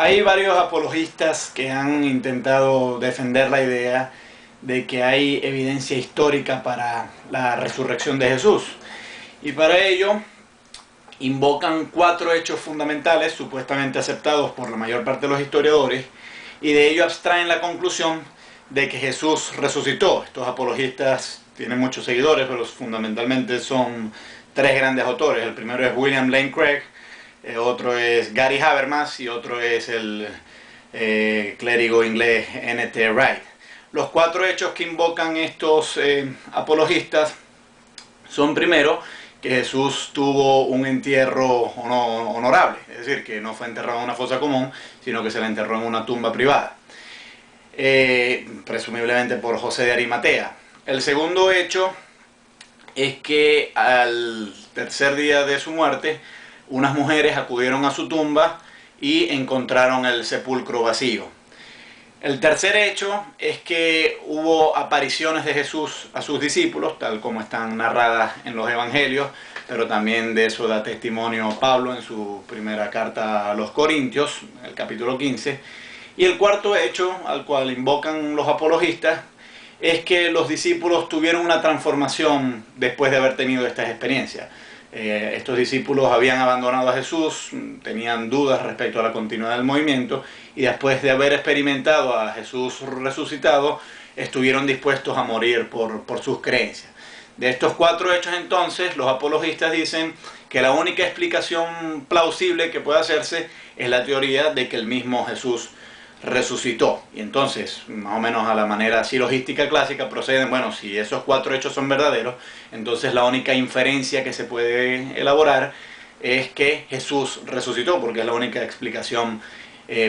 Hay varios apologistas que han intentado defender la idea de que hay evidencia histórica para la resurrección de Jesús. Y para ello invocan 4 hechos fundamentales supuestamente aceptados por la mayor parte de los historiadores, y de ello abstraen la conclusión de que Jesús resucitó. Estos apologistas tienen muchos seguidores, pero fundamentalmente son 3 grandes autores. El primero es William Lane Craig, otro es Gary Habermas y otro es el clérigo inglés N.T. Wright. Los 4 hechos que invocan estos apologistas son, primero, que Jesús tuvo un entierro honorable, es decir, que no fue enterrado en una fosa común, sino que se le enterró en una tumba privada, presumiblemente por José de Arimatea. El segundo hecho es que al tercer día de su muerte, unas mujeres acudieron a su tumba y encontraron el sepulcro vacío. El tercer hecho es que hubo apariciones de Jesús a sus discípulos, tal como están narradas en los evangelios, pero también de eso da testimonio Pablo en su primera carta a los Corintios, el capítulo 15. Y el cuarto hecho, al cual invocan los apologistas, es que los discípulos tuvieron una transformación después de haber tenido estas experiencias. Estos discípulos habían abandonado a Jesús, tenían dudas respecto a la continuidad del movimiento, y después de haber experimentado a Jesús resucitado, estuvieron dispuestos a morir por sus creencias. De estos 4 hechos, entonces, los apologistas dicen que la única explicación plausible que puede hacerse es la teoría de que el mismo Jesús resucitó. Y entonces, más o menos a la manera silogística clásica, proceden, bueno, si esos 4 hechos son verdaderos, entonces la única inferencia que se puede elaborar es que Jesús resucitó, porque es la única explicación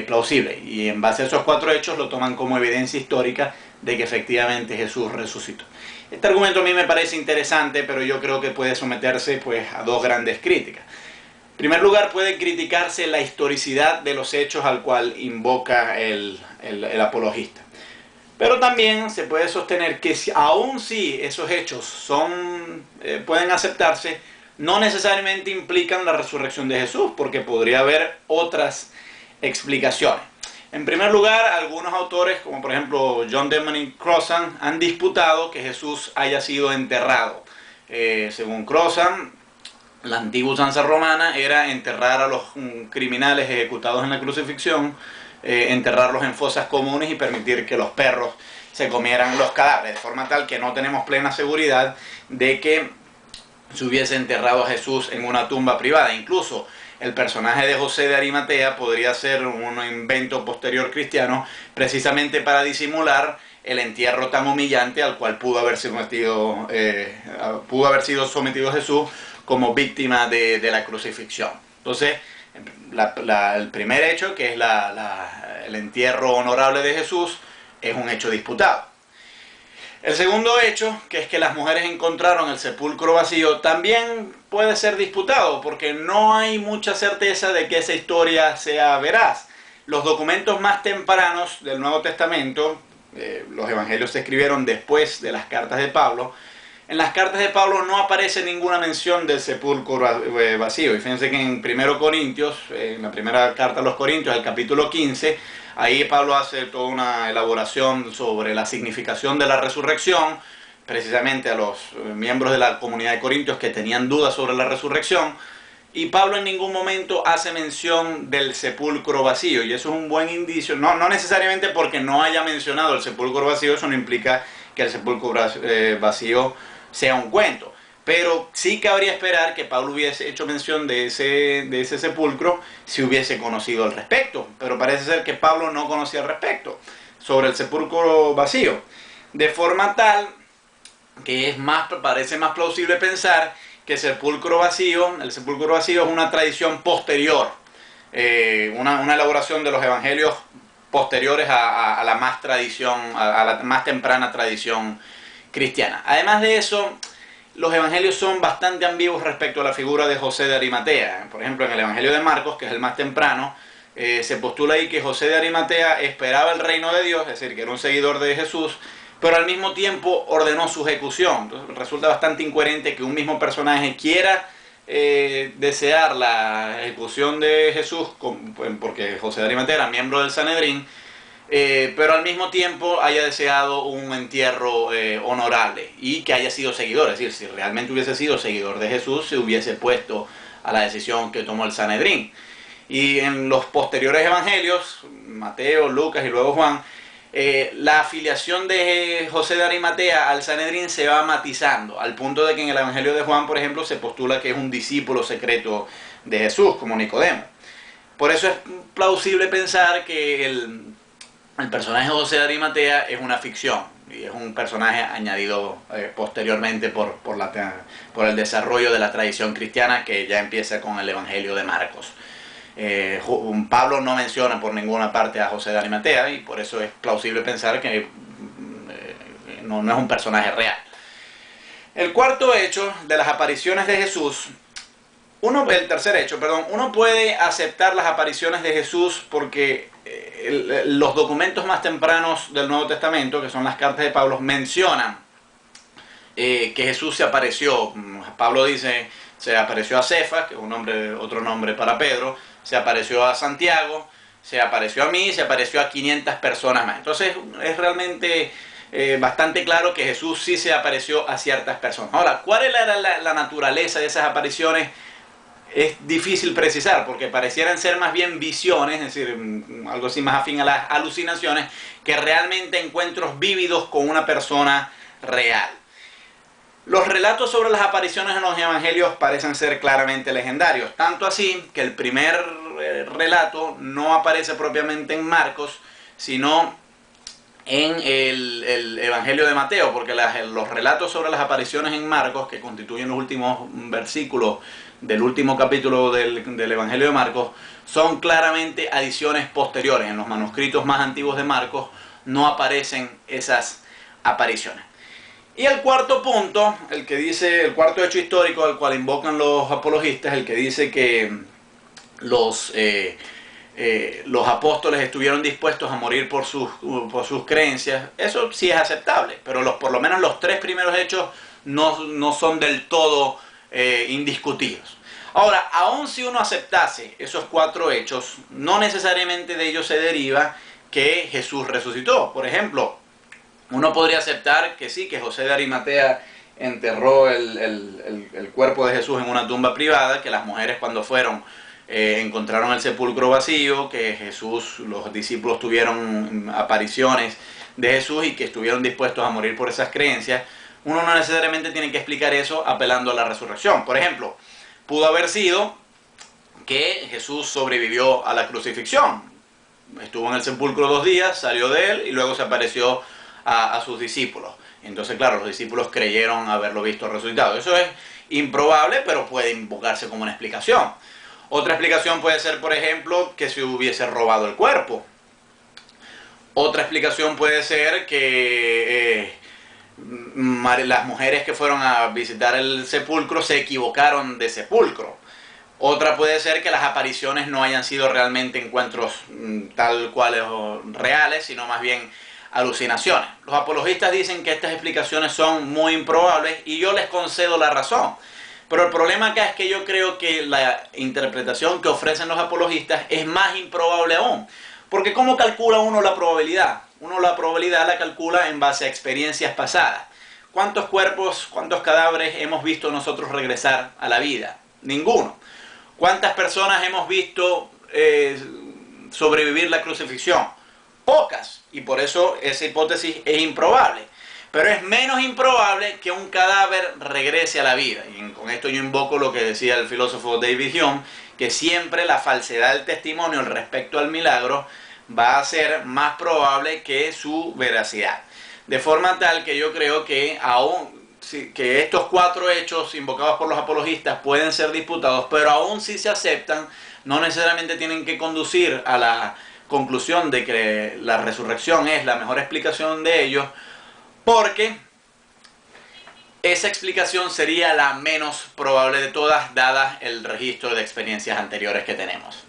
plausible. Y en base a esos 4 hechos lo toman como evidencia histórica de que efectivamente Jesús resucitó. Este argumento a mí me parece interesante, pero yo creo que puede someterse a 2 grandes críticas. En primer lugar, puede criticarse la historicidad de los hechos al cual invoca el apologista. Pero también se puede sostener que aun si esos hechos pueden aceptarse, no necesariamente implican la resurrección de Jesús, porque podría haber otras explicaciones. En primer lugar, algunos autores, como por ejemplo John Denman y Crossan, han disputado que Jesús haya sido enterrado. Según Crossan, la antigua usanza romana era enterrar a los criminales ejecutados en la crucifixión, enterrarlos en fosas comunes y permitir que los perros se comieran los cadáveres, de forma tal que no tenemos plena seguridad de que se hubiese enterrado a Jesús en una tumba privada. Incluso el personaje de José de Arimatea podría ser un invento posterior cristiano, precisamente para disimular el entierro tan humillante al cual pudo haber sido sometido Jesús como víctima de la crucifixión. Entonces, el primer hecho, que es el entierro honorable de Jesús, es un hecho disputado. El segundo hecho, que es que las mujeres encontraron el sepulcro vacío, también puede ser disputado, porque no hay mucha certeza de que esa historia sea veraz. Los documentos más tempranos del Nuevo Testamento, los evangelios se escribieron después de las cartas de Pablo. En las cartas de Pablo no aparece ninguna mención del sepulcro vacío. Y fíjense que en 1 Corintios, en la primera carta a los Corintios, el capítulo 15, ahí Pablo hace toda una elaboración sobre la significación de la resurrección, precisamente a los miembros de la comunidad de Corintios que tenían dudas sobre la resurrección. Y Pablo en ningún momento hace mención del sepulcro vacío, y eso es un buen indicio, no necesariamente porque no haya mencionado el sepulcro vacío, eso no implica que el sepulcro vacío sea un cuento, pero sí cabría esperar que Pablo hubiese hecho mención de ese sepulcro si hubiese conocido al respecto, pero parece ser que Pablo no conocía al respecto sobre el sepulcro vacío, de forma tal que parece más plausible pensar que el sepulcro vacío es una tradición posterior, una elaboración de los evangelios posteriores a la más temprana tradición cristiana. Además de eso, los evangelios son bastante ambiguos respecto a la figura de José de Arimatea. Por ejemplo, en el evangelio de Marcos, que es el más temprano, se postula ahí que José de Arimatea esperaba el reino de Dios, es decir, que era un seguidor de Jesús, pero al mismo tiempo ordenó su ejecución. Entonces resulta bastante incoherente que un mismo personaje quiera desear la ejecución de Jesús, porque José de Arimatea era miembro del Sanedrín, pero al mismo tiempo haya deseado un entierro honorable y que haya sido seguidor. Es decir, si realmente hubiese sido seguidor de Jesús, se hubiese puesto a la decisión que tomó el Sanedrín. Y en los posteriores evangelios, Mateo, Lucas y luego Juan, la afiliación de José de Arimatea al Sanedrín se va matizando, al punto de que en el evangelio de Juan, por ejemplo, se postula que es un discípulo secreto de Jesús, como Nicodemo. Por eso es plausible pensar que el personaje de José de Arimatea es una ficción y es un personaje añadido posteriormente por el desarrollo de la tradición cristiana, que ya empieza con el evangelio de Marcos. Pablo no menciona por ninguna parte a José de Arimatea y por eso es plausible pensar que no es un personaje real. El cuarto hecho de las apariciones de Jesús, el tercer hecho, uno puede aceptar las apariciones de Jesús porque los documentos más tempranos del Nuevo Testamento, que son las cartas de Pablo, mencionan que Jesús se apareció. Pablo dice, se apareció a Cefas, que es otro nombre para Pedro, se apareció a Santiago, se apareció a mí, se apareció a 500 personas más. Entonces es realmente bastante claro que Jesús sí se apareció a ciertas personas. Ahora, ¿cuál era la naturaleza de esas apariciones? Es difícil precisar, porque parecieran ser más bien visiones, es decir, algo así más afín a las alucinaciones, que realmente encuentros vívidos con una persona real. Los relatos sobre las apariciones en los evangelios parecen ser claramente legendarios, tanto así que el primer relato no aparece propiamente en Marcos, sino en el evangelio de Mateo, porque los relatos sobre las apariciones en Marcos, que constituyen los últimos versículos del último capítulo del evangelio de Marcos, son claramente adiciones posteriores. En los manuscritos más antiguos de Marcos no aparecen esas apariciones. Y el cuarto punto, el cuarto hecho histórico al cual invocan los apologistas, el que dice que los apóstoles estuvieron dispuestos a morir por sus creencias, eso sí es aceptable, pero por lo menos los tres primeros hechos no son del todo indiscutidos. Ahora, aun si uno aceptase esos cuatro hechos, no necesariamente de ellos se deriva que Jesús resucitó. Por ejemplo, uno podría aceptar que sí, que José de Arimatea enterró el cuerpo de Jesús en una tumba privada, que las mujeres cuando fueron encontraron el sepulcro vacío, que los discípulos tuvieron apariciones de Jesús y que estuvieron dispuestos a morir por esas creencias. Uno no necesariamente tiene que explicar eso apelando a la resurrección. Por ejemplo, pudo haber sido que Jesús sobrevivió a la crucifixión. Estuvo en el sepulcro 2 días, salió de él y luego se apareció a sus discípulos. Entonces, claro, los discípulos creyeron haberlo visto resucitado. Eso es improbable, pero puede invocarse como una explicación. Otra explicación puede ser, por ejemplo, que se hubiese robado el cuerpo. Otra explicación puede ser que las mujeres que fueron a visitar el sepulcro se equivocaron de sepulcro. Otra puede ser que las apariciones no hayan sido realmente encuentros tal cuales o reales, sino más bien alucinaciones. Los apologistas dicen que estas explicaciones son muy improbables y yo les concedo la razón. Pero el problema acá es que yo creo que la interpretación que ofrecen los apologistas es más improbable aún. Porque ¿cómo calcula uno la probabilidad? Uno la probabilidad la calcula en base a experiencias pasadas. ¿Cuántos cuerpos, cuántos cadáveres hemos visto nosotros regresar a la vida? Ninguno. ¿Cuántas personas hemos visto sobrevivir la crucifixión? Pocas. Y por eso esa hipótesis es improbable. Pero es menos improbable que un cadáver regrese a la vida. Y con esto yo invoco lo que decía el filósofo David Hume, que siempre la falsedad del testimonio respecto al milagro va a ser más probable que su veracidad. De forma tal que yo creo que que estos cuatro hechos invocados por los apologistas pueden ser disputados, pero aún si se aceptan, no necesariamente tienen que conducir a la conclusión de que la resurrección es la mejor explicación de ellos, porque esa explicación sería la menos probable de todas, dadas el registro de experiencias anteriores que tenemos.